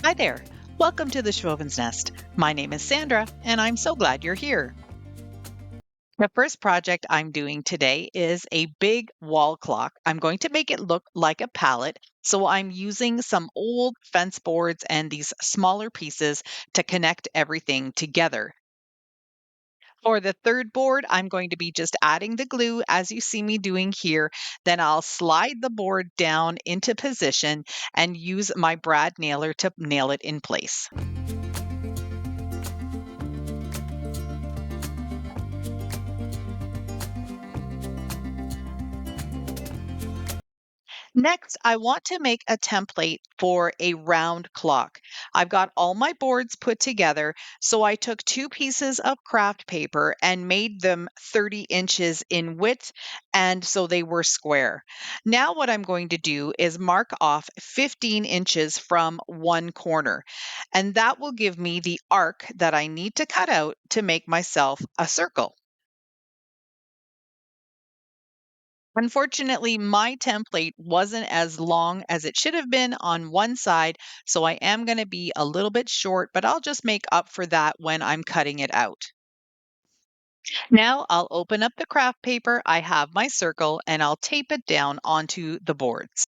Hi there. Welcome to the Schwowin's Nest. My name is Sandra, and I'm so glad you're here. The first project I'm doing today is a big wall clock. I'm going to make it look like a pallet. So I'm using some old fence boards and these smaller pieces to connect everything together. For the third board, I'm going to be just adding the glue as you see me doing here. Then I'll slide the board down into position and use my brad nailer to nail it in place. Next, I want to make a template for a round clock. I've got all my boards put together, so I took two pieces of craft paper and made them 30 inches in width, and so they were square. Now, what I'm going to do is mark off 15 inches from one corner, and that will give me the arc that I need to cut out to make myself a circle. Unfortunately, my template wasn't as long as it should have been on one side, so I am going to be a little bit short, but I'll just make up for that when I'm cutting it out. Now I'll open up the craft paper. I have my circle and I'll tape it down onto the boards.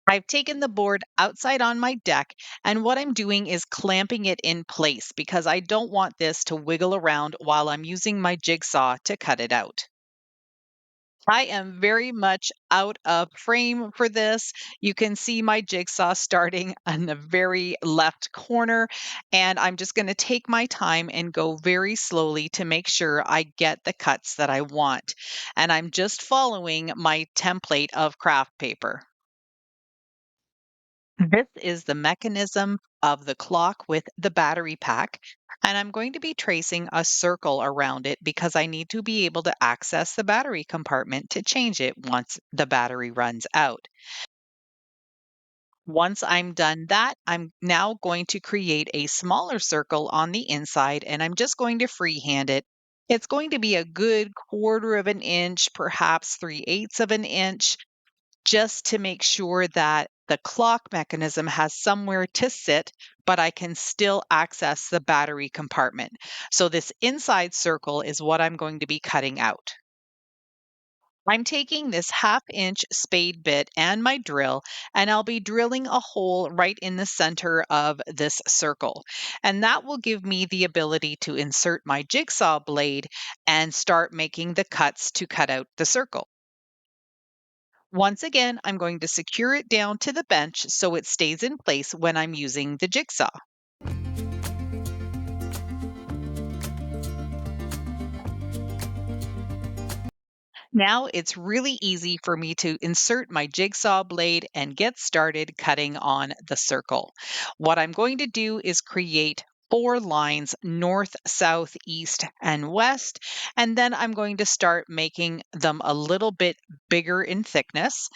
I've taken the board outside on my deck, and what I'm doing is clamping it in place because I don't want this to wiggle around while I'm using my jigsaw to cut it out. I am very much out of frame for this. You can see my jigsaw starting on the very left corner, and I'm just going to take my time and go very slowly to make sure I get the cuts that I want. And I'm just following my template of craft paper. This is the mechanism of the clock with the battery pack. And I'm going to be tracing a circle around it because I need to be able to access the battery compartment to change it once the battery runs out. Once I'm done that, I'm now going to create a smaller circle on the inside and I'm just going to freehand it. It's going to be a good quarter of an inch, perhaps 3/8 of an inch, just to make sure that the clock mechanism has somewhere to sit, but I can still access the battery compartment. So this inside circle is what I'm going to be cutting out. I'm taking this 1/2 inch spade bit and my drill, and I'll be drilling a hole right in the center of this circle. And that will give me the ability to insert my jigsaw blade and start making the cuts to cut out the circle. Once again, I'm going to secure it down to the bench so it stays in place when I'm using the jigsaw. Now it's really easy for me to insert my jigsaw blade and get started cutting on the circle. What I'm going to do is create 4 lines north, south, east, and west. And then I'm going to start making them a little bit bigger in thickness,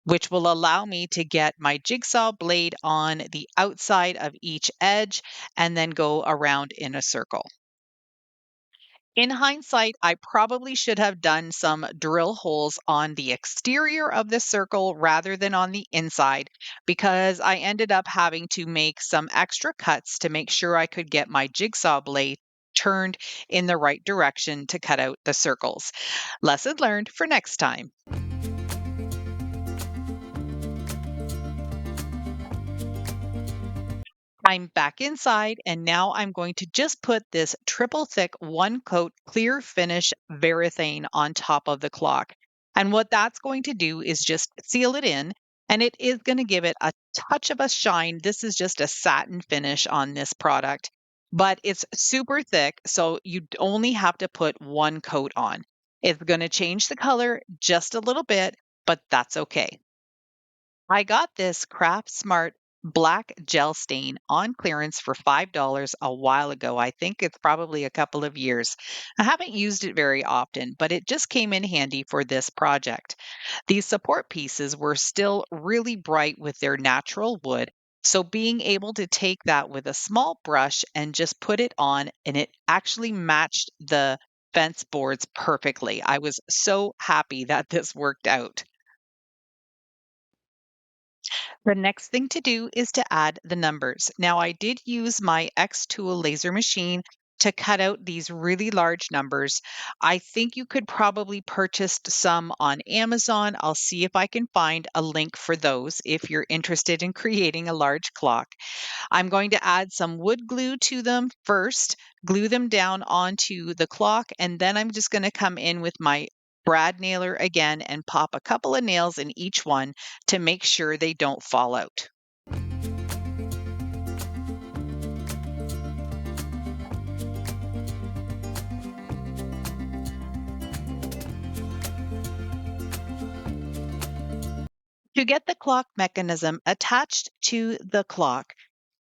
which will allow me to get my jigsaw blade on the outside of each edge and then go around in a circle. In hindsight, I probably should have done some drill holes on the exterior of the circle rather than on the inside because I ended up having to make some extra cuts to make sure I could get my jigsaw blade turned in the right direction to cut out the circles. Lesson learned for next time. I'm back inside and now I'm going to just put this triple thick one coat clear finish Varathane on top of the clock. And what that's going to do is just seal it in and it is going to give it a touch of a shine. This is just a satin finish on this product, but it's super thick. So you only have to put one coat on. It's going to change the color just a little bit, but that's okay. I got this Craft Smart black gel stain on clearance for $5 a while ago. I think it's probably a couple of years. I haven't used it very often, but it just came in handy for this project. These support pieces were still really bright with their natural wood. So being able to take that with a small brush and just put it on, and it actually matched the fence boards perfectly. I was so happy that this worked out. The next thing to do is to add the numbers. Now, I did use my X Tool laser machine to cut out these really large numbers. I think you could probably purchase some on Amazon. I'll see if I can find a link for those if you're interested in creating a large clock. I'm going to add some wood glue to them first, glue them down onto the clock, and then I'm just going to come in with my brad nailer again and pop a couple of nails in each one to make sure they don't fall out. To get the clock mechanism attached to the clock,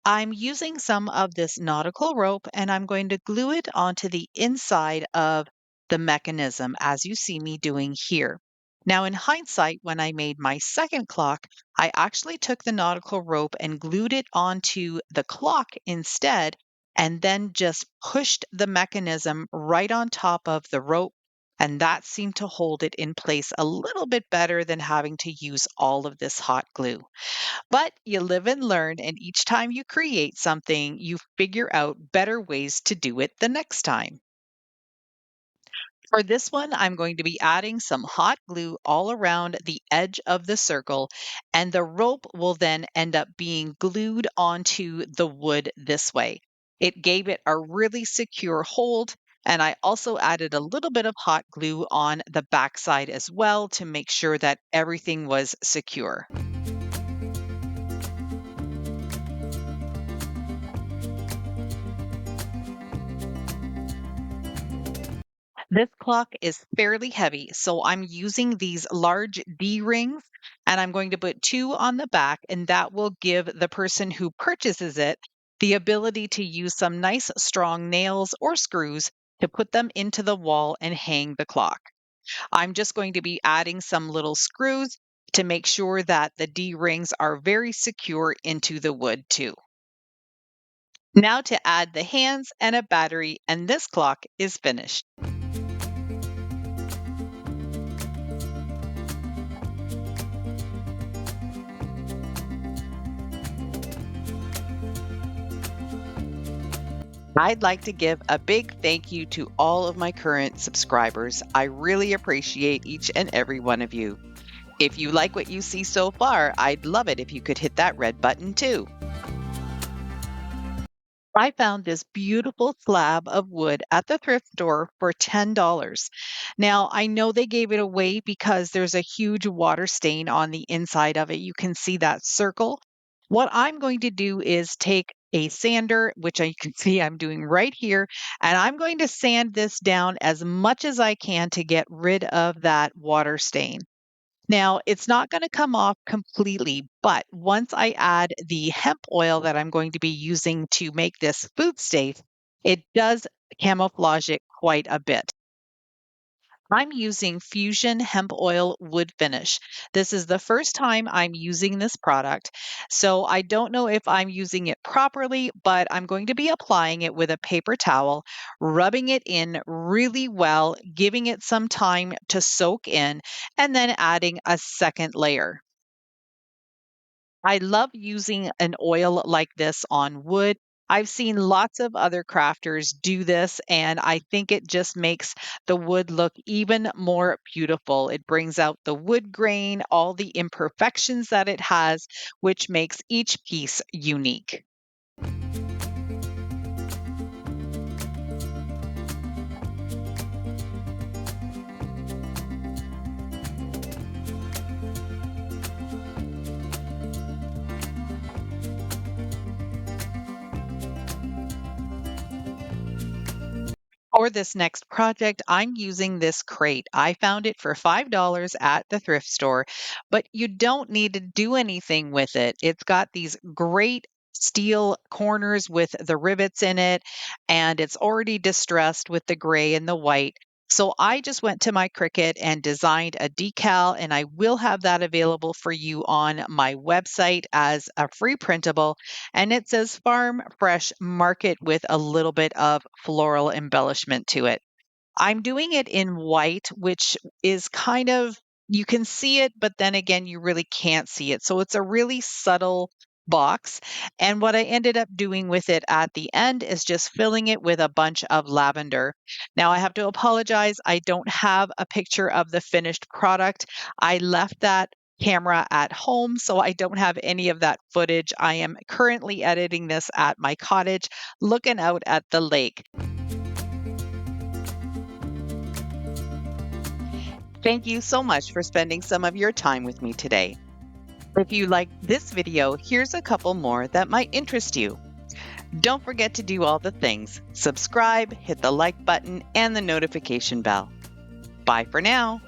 I'm using some of this nautical rope and I'm going to glue it onto the inside of the mechanism as you see me doing here. Now, in hindsight, when I made my second clock, I actually took the nautical rope and glued it onto the clock instead, and then just pushed the mechanism right on top of the rope. And that seemed to hold it in place a little bit better than having to use all of this hot glue. But you live and learn, and each time you create something, you figure out better ways to do it the next time. For this one, I'm going to be adding some hot glue all around the edge of the circle, and the rope will then end up being glued onto the wood this way. It gave it a really secure hold, and I also added a little bit of hot glue on the backside as well to make sure that everything was secure. This clock is fairly heavy, so I'm using these large D rings and I'm going to put two on the back, and that will give the person who purchases it the ability to use some nice strong nails or screws to put them into the wall and hang the clock. I'm just going to be adding some little screws to make sure that the D rings are very secure into the wood too. Now to add the hands and a battery, and this clock is finished. I'd like to give a big thank you to all of my current subscribers. I really appreciate each and every one of you. If you like what you see so far, I'd love it if you could hit that red button too. I found this beautiful slab of wood at the thrift store for $10. Now, I know they gave it away because there's a huge water stain on the inside of it. You can see that circle. What I'm going to do is take a sander, which you can see I'm doing right here, and I'm going to sand this down as much as I can to get rid of that water stain. Now, it's not going to come off completely, but once I add the hemp oil that I'm going to be using to make this food safe, it does camouflage it quite a bit. I'm using Fusion Hemp Oil Wood Finish. This is the first time I'm using this product, so I don't know if I'm using it properly, but I'm going to be applying it with a paper towel, rubbing it in really well, giving it some time to soak in, and then adding a second layer. I love using an oil like this on wood. I've seen lots of other crafters do this, and I think it just makes the wood look even more beautiful. It brings out the wood grain, all the imperfections that it has, which makes each piece unique. For this next project, I'm using this crate. I found it for $5 at the thrift store, but you don't need to do anything with it. It's got these great steel corners with the rivets in it, and it's already distressed with the gray and the white. So I just went to my Cricut and designed a decal, and I will have that available for you on my website as a free printable, and it says farm fresh market with a little bit of floral embellishment to it. I'm doing it in white, which is kind of you can see it, but then again, you really can't see it. So it's a really subtle box. And what I ended up doing with it at the end is just filling it with a bunch of lavender. Now I have to apologize. I don't have a picture of the finished product. I left that camera at home, so I don't have any of that footage. I am currently editing this at my cottage, looking out at the lake. Thank you so much for spending some of your time with me today. If you liked this video, here's a couple more that might interest you. Don't forget to do all the things. Subscribe, hit the like button, and the notification bell. Bye for now.